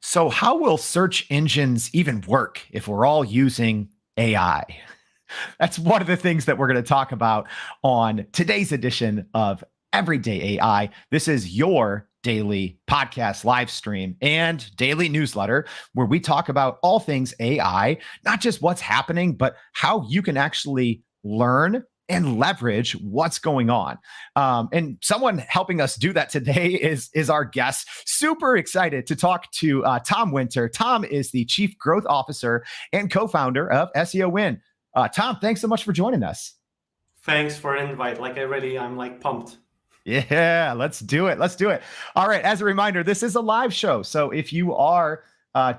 So, how will search engines even work if we're all using AI? That's one of the things that we're going to talk about on today's edition of Everyday AI. This is your daily podcast live stream and daily newsletter where we talk about all things AI, not just what's happening, but how you can actually learn and leverage what's going on. And someone helping us do that today is our guest. Super excited to talk to Tom Winter. Tom is the Chief Growth Officer and co-founder of SEO Win. Tom, thanks so much for joining us. Thanks for the invite. I'm like pumped. Yeah, let's do it. Let's do it. All right. As a reminder, this is a live show. So if you are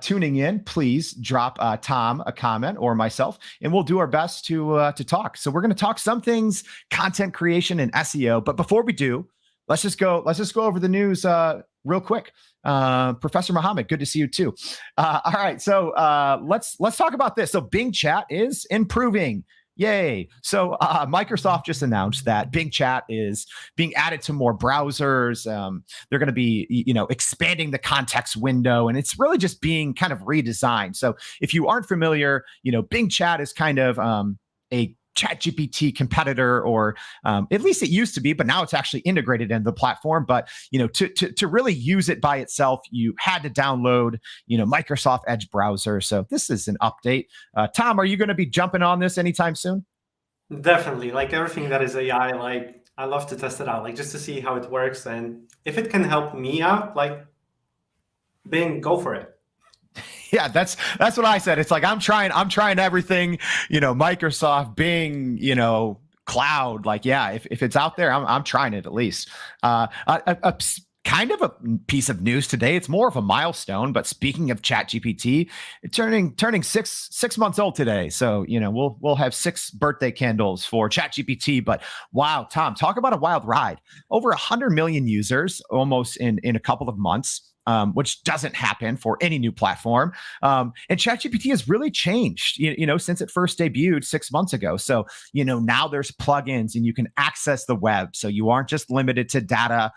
tuning in, please drop Tom a comment or myself, and we'll do our best to talk. So we're going to talk some things, content creation and SEO. But before we do, let's just go over the news real quick. Professor Muhammad, good to see you too. All right, so let's talk about this. So Bing Chat is improving. Yay. So Microsoft just announced that Bing Chat is being added to more browsers. They're going to be, expanding the context window, and it's really just being kind of redesigned. So if you aren't familiar, Bing Chat is kind of a ChatGPT competitor, or at least it used to be, but now it's actually integrated into the platform. But to really use it by itself, you had to download Microsoft Edge browser. So this is an update. Tom, are you going to be jumping on this anytime soon? Definitely. Like everything that is AI, I love to test it out, just to see how it works. And if it can help me out, Bing, go for it. Yeah, that's what I said. It's like I'm trying everything, Microsoft, Bing, cloud. Like, yeah, if it's out there, I'm trying it at least. Kind of a piece of news today. It's more of a milestone, but speaking of ChatGPT, turning six months old today. So, we'll have 6 birthday candles for ChatGPT. But wow, Tom, talk about a wild ride. Over 100 million users almost in a couple of months. Which doesn't happen for any new platform. And ChatGPT has really changed, since it first debuted 6 months ago. So, now there's plugins and you can access the web. So you aren't just limited to data,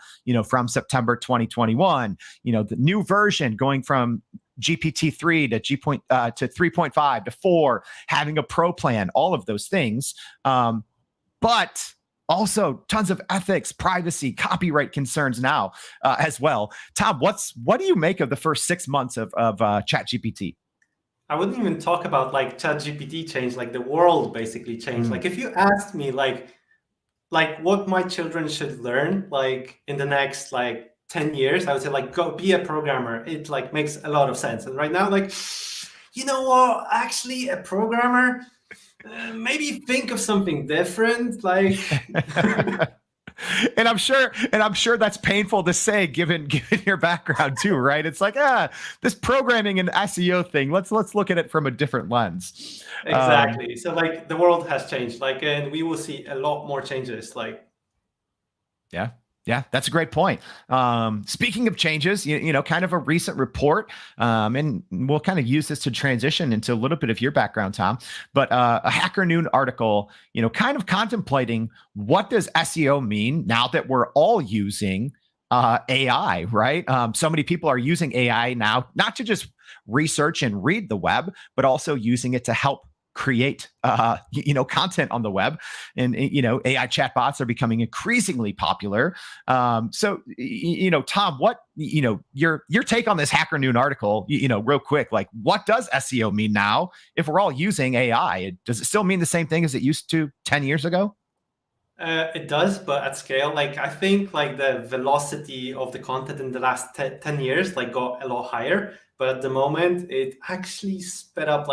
from September 2021. The new version going from GPT-3 to 3.5 to 4, having a pro plan, all of those things. But also, tons of ethics, privacy, copyright concerns now as well. Tom, what do you make of the first 6 months of ChatGPT? I wouldn't even talk about ChatGPT change, the world basically changed. If you asked me what my children should learn in the next 10 years, I would say go be a programmer. It makes a lot of sense. And right now, you know what? Actually, a programmer. Maybe think of something different, And I'm sure that's painful to say, given your background too, right? It's like, this programming and SEO thing. Let's look at it from a different lens. Exactly. So the world has changed, and we will see a lot more changes. Yeah, that's a great point. Speaking of changes, kind of a recent report, and we'll kind of use this to transition into a little bit of your background, Tom, but a Hacker Noon article, kind of contemplating what does SEO mean now that we're all using AI, right? So many people are using AI now, not to just research and read the web, but also using it to help create content on the web, and AI chatbots are becoming increasingly popular. So Tom, what your take on this Hacker Noon article, real quick, what does SEO mean now if we're all using AI? Does it still mean the same thing as it used to 10 years ago? It does, but at scale. I think the velocity of the content in the last 10 years got a lot higher, but at the moment it actually sped up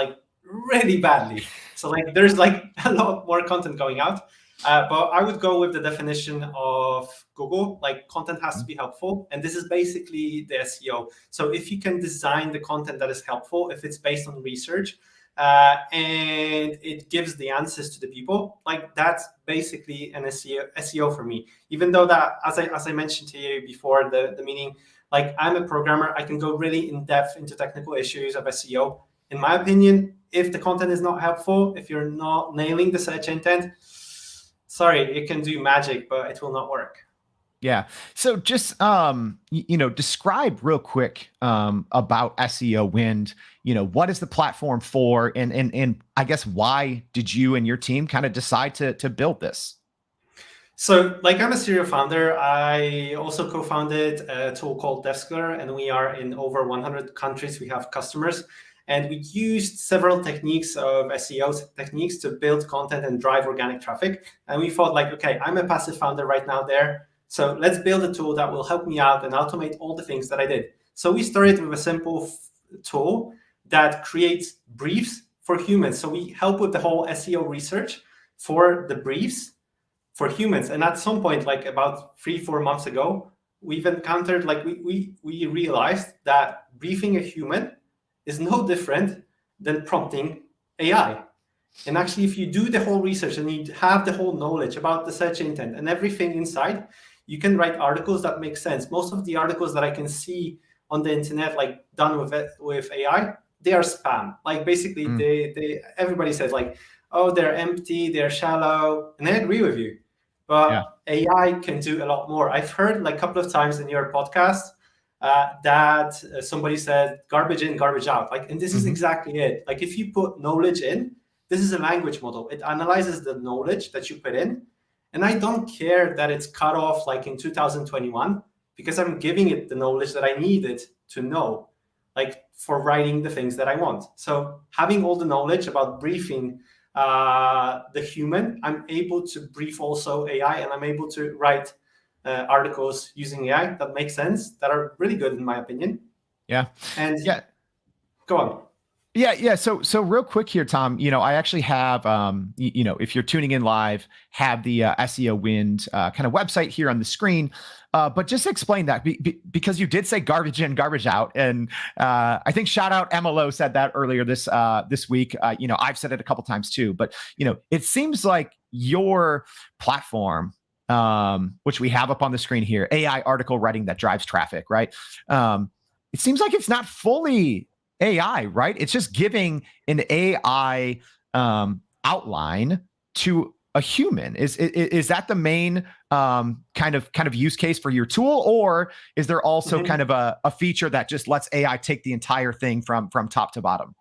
really badly. So there's a lot more content going out. But I would go with the definition of Google. Content has to be helpful, and this is basically the SEO. So if you can design the content that is helpful, if it's based on research, and it gives the answers to the people, that's basically an SEO for me. Even though that, as I mentioned to you before the meeting, I'm a programmer, I can go really in depth into technical issues of SEO. In my opinion, if the content is not helpful, if you're not nailing the search intent, sorry, it can do magic, but it will not work. Yeah. So just describe real quick about SEO Wind. What is the platform for, and I guess why did you and your team kind of decide to build this? So, like, I'm a serial founder. I also co-founded a tool called DevScholar, and we are in over 100 countries. We have customers, and we used several techniques of SEO techniques to build content and drive organic traffic. And we thought, like, okay, I'm a passive founder right now there, so let's build a tool that will help me out and automate all the things that I did. So we started with a simple tool that creates briefs for humans. So we help with the whole SEO research for the briefs for humans. And at some point, like about 3-4 months ago, we've encountered, like, we realized that briefing a human is no different than prompting AI. And actually, if you do the whole research and you have the whole knowledge about the search intent and everything inside, you can write articles that make sense. Most of the articles that I can see on the internet, like done with AI, they are spam. Like, basically, they everybody says, like, oh, they're empty, they're shallow, and I agree with you. Yeah. But AI can do a lot more. I've heard, like, a couple of times in your podcast that somebody said garbage in, garbage out. Like, and this is exactly it. Like, if you put knowledge in, this is a language model. It analyzes the knowledge that you put in. And I don't care that it's cut off like in 2021, because I'm giving it the knowledge that I needed to know, like, for writing the things that I want. So having all the knowledge about briefing the human, I'm able to brief also AI, and I'm able to write articles using AI that make sense, that are really good in my opinion. Yeah. And Yeah. go on. Yeah. So real quick here, Tom, I actually have, if you're tuning in live, have the SEO Wind kind of website here on the screen. But just explain that because you did say garbage in, garbage out. And I think shout out MLO said that earlier this week. I've said it a couple times too, but it seems like your platform, which we have up on the screen here, AI article writing that drives traffic, right? It seems like it's not fully AI, right? It's just giving an AI outline to a human. Is that the main kind of use case for your tool, or is there also kind of a feature that just lets AI take the entire thing from top to bottom?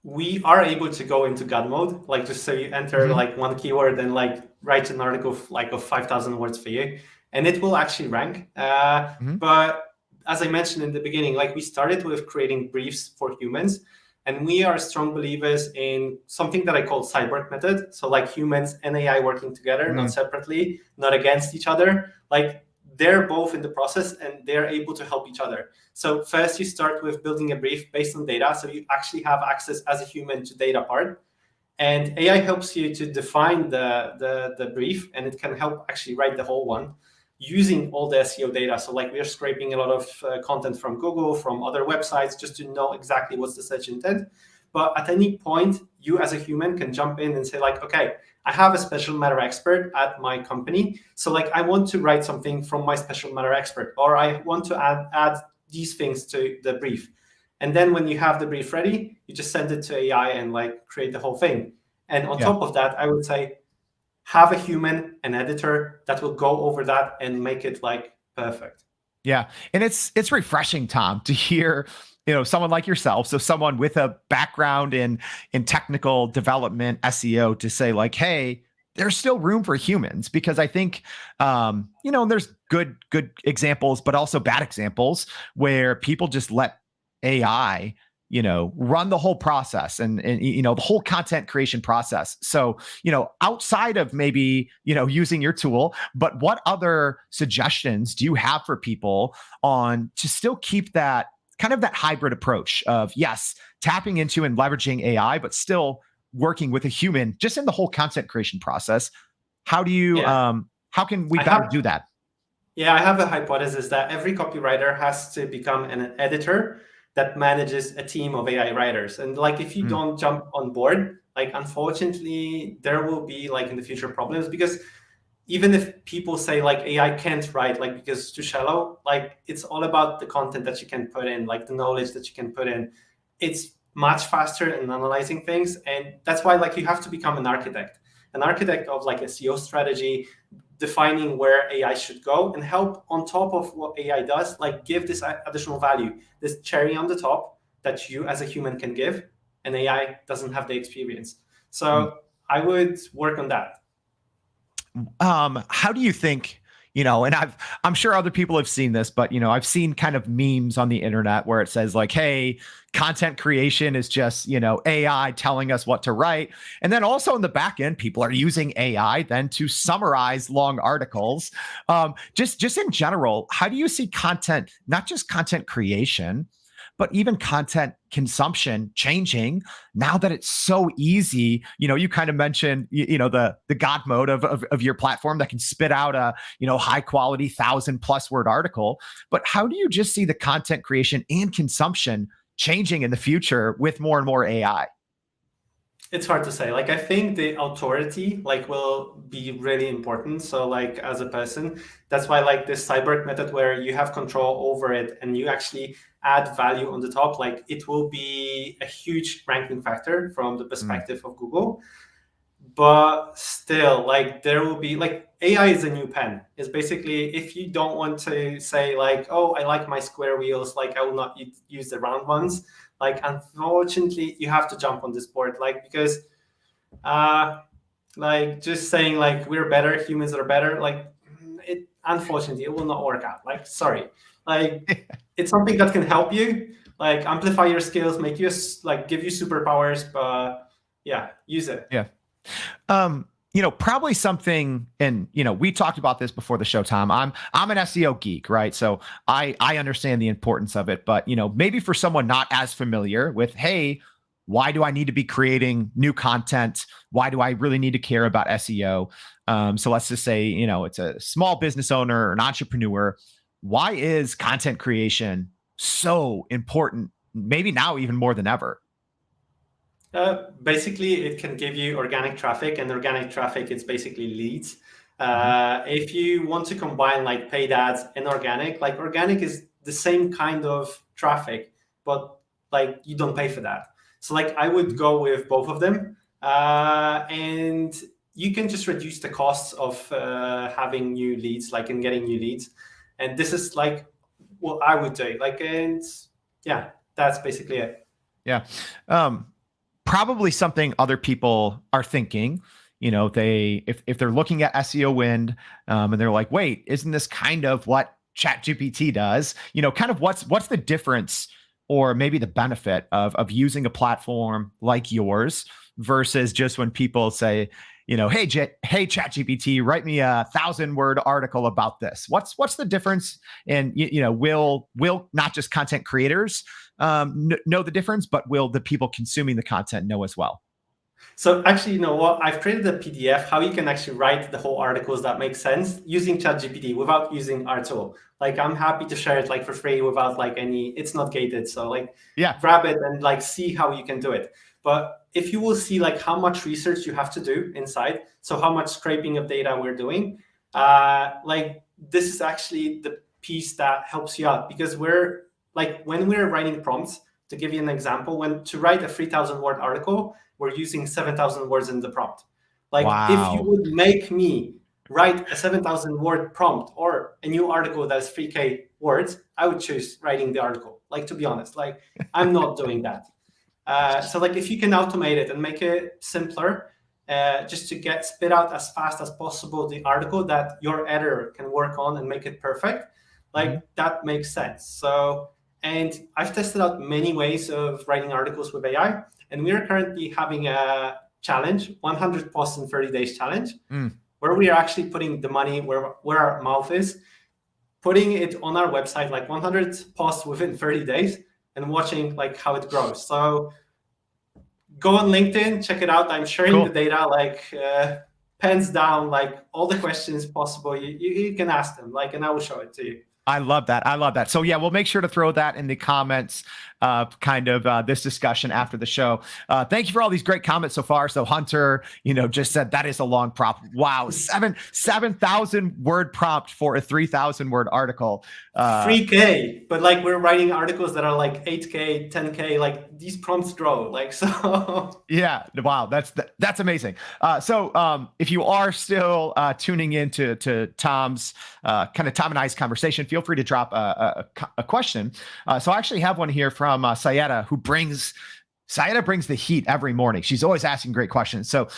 We are able to go into God mode, like, just so you enter like one keyword and like write an article of 5,000 words for you, and it will actually rank. But as I mentioned in the beginning, like, we started with creating briefs for humans, and we are strong believers in something that I call Cyborg method. So, like, humans and AI working together, not separately, not against each other. Like, they're both in the process and they're able to help each other. So first you start with building a brief based on data. So you actually have access as a human to data part. And AI helps you to define the brief, and it can help actually write the whole one using all the SEO data. So, like, we're scraping a lot of content from Google, from other websites, just to know exactly what's the search intent. But at any point, you as a human can jump in and say, like, okay, I have a special matter expert at my company. So, like, I want to write something from my special matter expert, or I want to add these things to the brief. And then when you have the brief ready, you just send it to AI and, like, create the whole thing. And on top of that, I would say, have a human, an editor that will go over that and make it, like, perfect. Yeah. And it's refreshing, Tom, to hear, someone like yourself, so someone with a background in technical development, SEO, to say, like, hey, there's still room for humans, because I think, there's good examples, but also bad examples where people just let AI, run the whole process and the whole content creation process. So, outside of maybe, using your tool, but what other suggestions do you have for people on to still keep that kind of that hybrid approach of, yes, tapping into and leveraging AI, but still working with a human just in the whole content creation process? How do you, how can we better do that? Yeah, I have a hypothesis that every copywriter has to become an editor that manages a team of AI writers. And, like, if you don't jump on board, like, unfortunately, there will be, like, in the future problems, because even if people say, like, AI can't write, like, because it's too shallow, like, it's all about the content that you can put in, like, the knowledge that you can put in. It's much faster in analyzing things. And that's why, like, you have to become an architect of, like, a SEO strategy, defining where AI should go and help on top of what AI does, like give this additional value, this cherry on the top that you as a human can give, and AI doesn't have the experience. So I would work on that. How do you think, and I'm sure other people have seen this, but I've seen kind of memes on the internet where it says like, hey, content creation is just, AI telling us what to write. And then also in the back end, people are using AI then to summarize long articles. Just in general, how do you see content, not just content creation, but even content consumption changing now that it's so easy? You kind of mentioned, the God mode of your platform that can spit out a, high quality 1,000+ word article. But how do you just see the content creation and consumption changing in the future with more and more AI? It's hard to say. Like, I think the authority will be really important. So like as a person, that's why like this Cyborg method where you have control over it and you actually add value on the top, like it will be a huge ranking factor from the perspective of Google. But still, like there will be like AI is a new pen. It's basically, if you don't want to say like, oh, I like my square wheels, like I will not use the round ones. Like, unfortunately, you have to jump on this board, like, because like just saying like we're better, humans are better, like it, unfortunately, it will not work out. Like, sorry, like it's something that can help you, like amplify your skills, make you like give you superpowers, but yeah, use it. Yeah. Probably something, and we talked about this before the show, Tom. I'm an SEO geek, right? So I understand the importance of it, but maybe for someone not as familiar with, hey, why do I need to be creating new content? Why do I really need to care about SEO? So let's just say, it's a small business owner or an entrepreneur. Why is content creation so important? Maybe now even more than ever. Basically, it can give you organic traffic, and organic traffic is basically leads. If you want to combine like paid ads and organic, like organic is the same kind of traffic, but like you don't pay for that. So like I would go with both of them, and you can just reduce the costs of having new leads, like in getting new leads. And this is like what I would do. Like, and yeah, that's basically it. Yeah. Probably something other people are thinking, if they're looking at SEO Wind, and they're like, wait, isn't this kind of what ChatGPT does? Kind of what's the difference or maybe the benefit of using a platform like yours versus just when people say, hey, ChatGPT, write me a 1,000-word article about this. What's the difference? And will not just content creators know the difference, but will the people consuming the content know as well? So actually, you know what? I've created a PDF how you can actually write the whole articles that make sense using ChatGPT without using our tool. Like, I'm happy to share it like for free without like any, it's not gated. So like, yeah, grab it and like see how you can do it. But if you will see like how much research you have to do inside, so how much scraping of data we're doing, like this is actually the piece that helps you out, because we're like, when we're writing prompts, to give you an example, when to write a 3,000-word article, we're using 7,000 words in the prompt. Like, wow. If you would make me write a 7,000-word prompt or a new article that's 3K words, I would choose writing the article. Like, to be honest, like I'm not doing that. So like if you can automate it and make it simpler, just to get spit out as fast as possible the article that your editor can work on and make it perfect, like that makes sense. So, and I've tested out many ways of writing articles with AI, and we are currently having a challenge, 100 posts in 30 days challenge, where we are actually putting the money where our mouth is, putting it on our website, like 100 posts within 30 days, and watching like how it grows. So go on LinkedIn, check it out. I'm sharing the data, like pens down, like all the questions possible. You can ask them, like, and I will show it to you. I love that. I love that. So yeah, we'll make sure to throw that in the comments, this discussion after the show. Thank you for all these great comments so far. So Hunter, just said that is a long prompt. Wow, 7,000 word prompt for a 3,000 word article. 3K, but like we're writing articles that are like 8K, 10K. Like these prompts grow. Like so. Yeah, wow, that's amazing. So if you are still tuning in to Tom's kind of Tom and I's conversation, feel free to drop a question. So I actually have one here from Sayeda, Sayeda brings the heat every morning. She's always asking great questions. So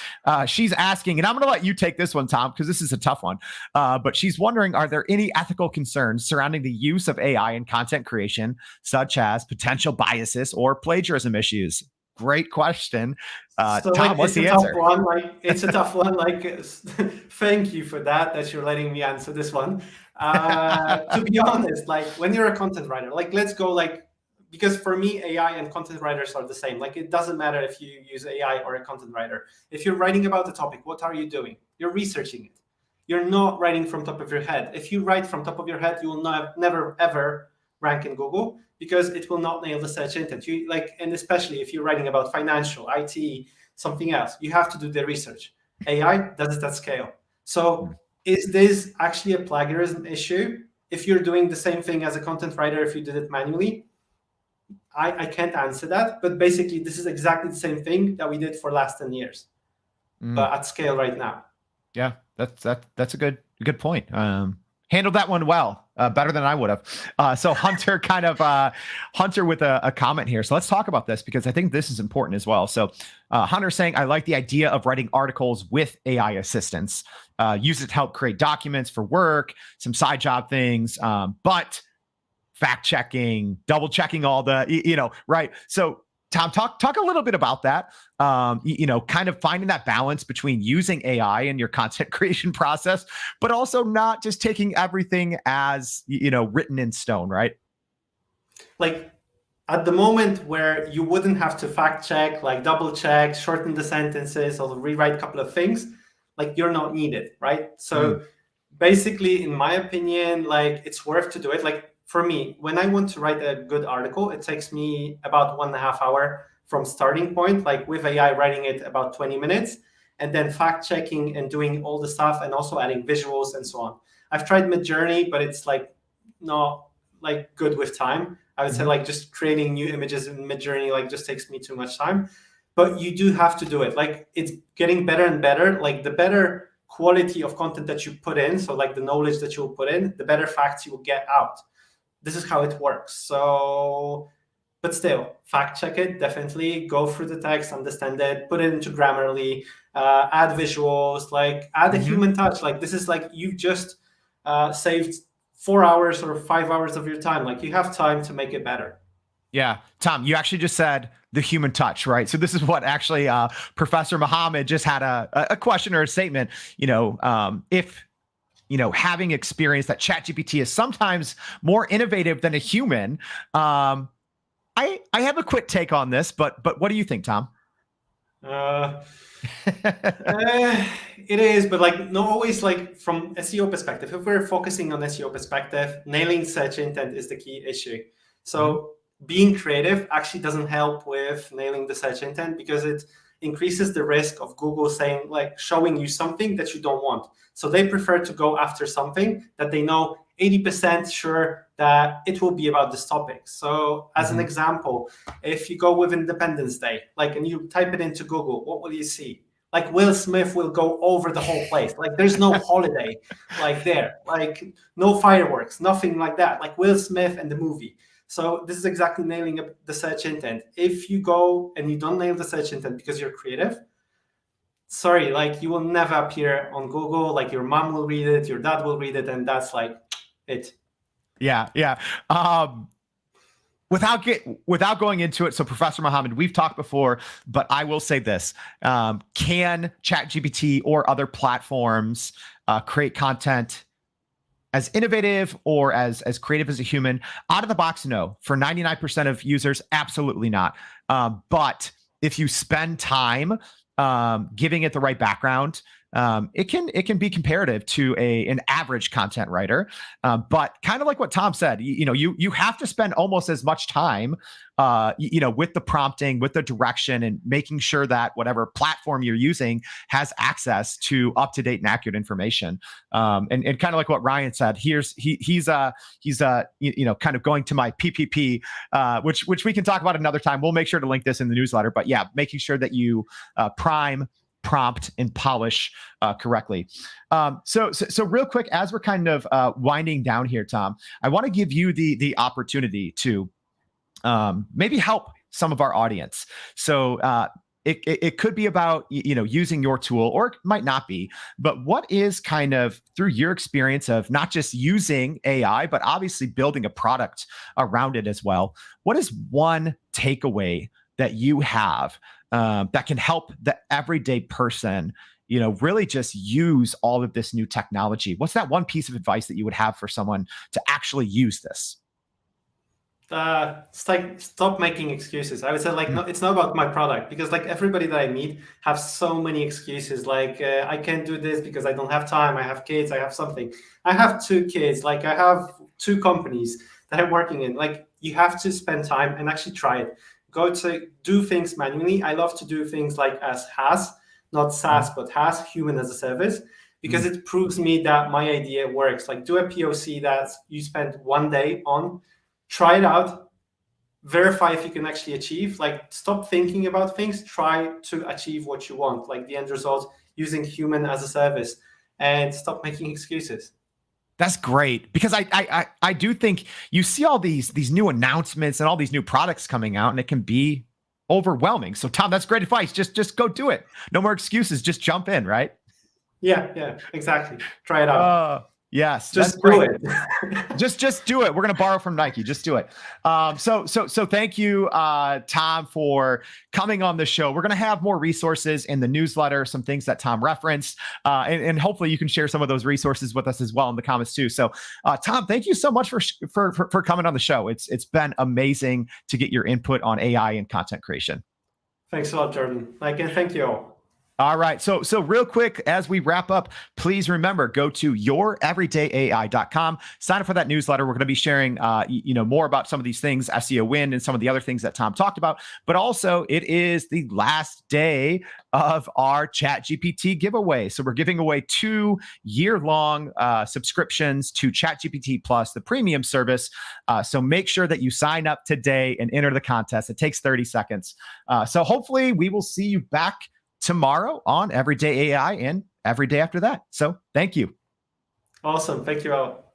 she's asking, and I'm going to let you take this one, Tom, because this is a tough one. But she's wondering, are there any ethical concerns surrounding the use of AI in content creation, such as potential biases or plagiarism issues? Great question. So Tom, like, what's the tough answer? one. Like it's a tough one. Like thank you for that you're letting me answer this one. To be honest, like when you're a content writer, like let's go like, because for me, AI and content writers are the same. Like it doesn't matter if you use AI or a content writer. If you're writing about the topic, what are you doing? You're researching it. You're not writing from top of your head. If you write from top of your head, you will never ever rank in Google, because it will not nail the search intent. And especially if you're writing about financial, IT, something else, you have to do the research. AI does it at scale. So is this actually a plagiarism issue? If you're doing the same thing as a content writer, if you did it manually, I can't answer that. But basically, this is exactly the same thing that we did for last 10 years, but at scale right now. Yeah, that's a good point. Handled that one well, better than I would have. So Hunter Hunter with a comment here. So let's talk about this, because I think this is important as well. So Hunter saying, I like the idea of writing articles with AI assistance. Use it to help create documents for work, some side job things, but fact checking, double checking all the, right. So Tom, talk a little bit about that. Kind of finding that balance between using AI in your content creation process, but also not just taking everything as written in stone, right? Like at the moment where you wouldn't have to fact check, like double check, shorten the sentences, or rewrite a couple of things, like you're not needed, right? So basically, in my opinion, like it's worth to do it. Like for me, when I want to write a good article, it takes me about 1.5 hours from starting point, like with AI writing it about 20 minutes, and then fact checking and doing all the stuff, and also adding visuals and so on. I've tried Midjourney, but it's like not like good with time. I would say like just creating new images in Midjourney like just takes me too much time. But you do have to do it. Like it's getting better and better. Like the better quality of content that you put in, so like the knowledge that you'll put in, the better facts you will get out. This is how it works. So, but still, fact check it, definitely. Go through the text, understand it, put it into Grammarly, add visuals, like add a human touch. Like this is like you've just saved 4 hours or 5 hours of your time. Like you have time to make it better. Yeah. Tom, you actually just said the human touch, right? So this is what actually Professor Muhammad just had a question or a statement, if having experience that ChatGPT is sometimes more innovative than a human. I have a quick take on this, but what do you think, Tom? It is, but like not always. Like from SEO perspective, if we're focusing on SEO perspective, nailing search intent is the key issue. So being creative actually doesn't help with nailing the search intent, because it increases the risk of Google saying, like, showing you something that you don't want. So they prefer to go after something that they know 80% sure that it will be about this topic. So as an example, if you go with Independence Day, like, and you type it into Google, what will you see? Like Will Smith will go over the whole place. Like there's no holiday like there, like no fireworks, nothing like that. Like Will Smith and the movie. So this is exactly nailing the search intent. If you go and you don't nail the search intent because you're creative, sorry, like you will never appear on Google. Like your mom will read it, your dad will read it, and that's like it. Yeah. Without going into it, so Professor Muhammad, we've talked before, but I will say this: can ChatGPT or other platforms create content as innovative or as creative as a human? Out of the box, no. For 99% of users, absolutely not. But if you spend time giving it the right background, it can be comparative to an average content writer. But kind of like what Tom said, you have to spend almost as much time with the prompting, with the direction, and making sure that whatever platform you're using has access to up-to-date and accurate information. And kind of like what Ryan said, he's kind of going to my PPP, which we can talk about another time. We'll make sure to link this in the newsletter. But yeah, making sure that you prime, prompt, and polish correctly. So real quick, as we're kind of winding down here, Tom, I want to give you the opportunity to maybe help some of our audience. So it could be about using your tool, or it might not be. But what is kind of, through your experience of not just using AI, but obviously building a product around it as well, what is one takeaway that you have that can help the everyday person really just use all of this new technology? What's that one piece of advice that you would have for someone to actually use this? It's like, stop making excuses. I would say, like, no, it's not about my product, because like everybody that I meet have so many excuses. Like, I can't do this because I don't have time. I have kids. I have something. I have 2 kids. Like, I have 2 companies that I'm working in. Like, you have to spend time and actually try it. Go to do things manually. I love to do things like as HaaS, not SaaS, but HaaS, human as a service, because it proves me that my idea works. Like, do a POC that you spend 1 day on. Try it out, verify if you can actually achieve. Like, stop thinking about things, try to achieve what you want, like the end result, using human as a service, and stop making excuses. That's great, because I do think you see all these new announcements and all these new products coming out, and it can be overwhelming. So Tom, that's great advice. Just go do it. No more excuses. Just jump in, right? Yeah, exactly. Try it out. Yes, just do it. just do it. We're gonna borrow from Nike. Just do it. So thank you, Tom, for coming on the show. We're gonna have more resources in the newsletter, some things that Tom referenced, and hopefully you can share some of those resources with us as well in the comments too. So, Tom, thank you so much for coming on the show. It's been amazing to get your input on AI and content creation. Thanks a lot, Jordan. And thank you all. All right. So real quick, as we wrap up, please remember, go to youreverydayai.com. Sign up for that newsletter. We're going to be sharing, more about some of these things, SEO Win, and some of the other things that Tom talked about. But also, it is the last day of our ChatGPT giveaway. So we're giving away 2 year-long subscriptions to ChatGPT Plus, the premium service. So make sure that you sign up today and enter the contest. It takes 30 seconds. So hopefully we will see you back tomorrow on Everyday AI and every day after that. So thank you. Awesome. Thank you all.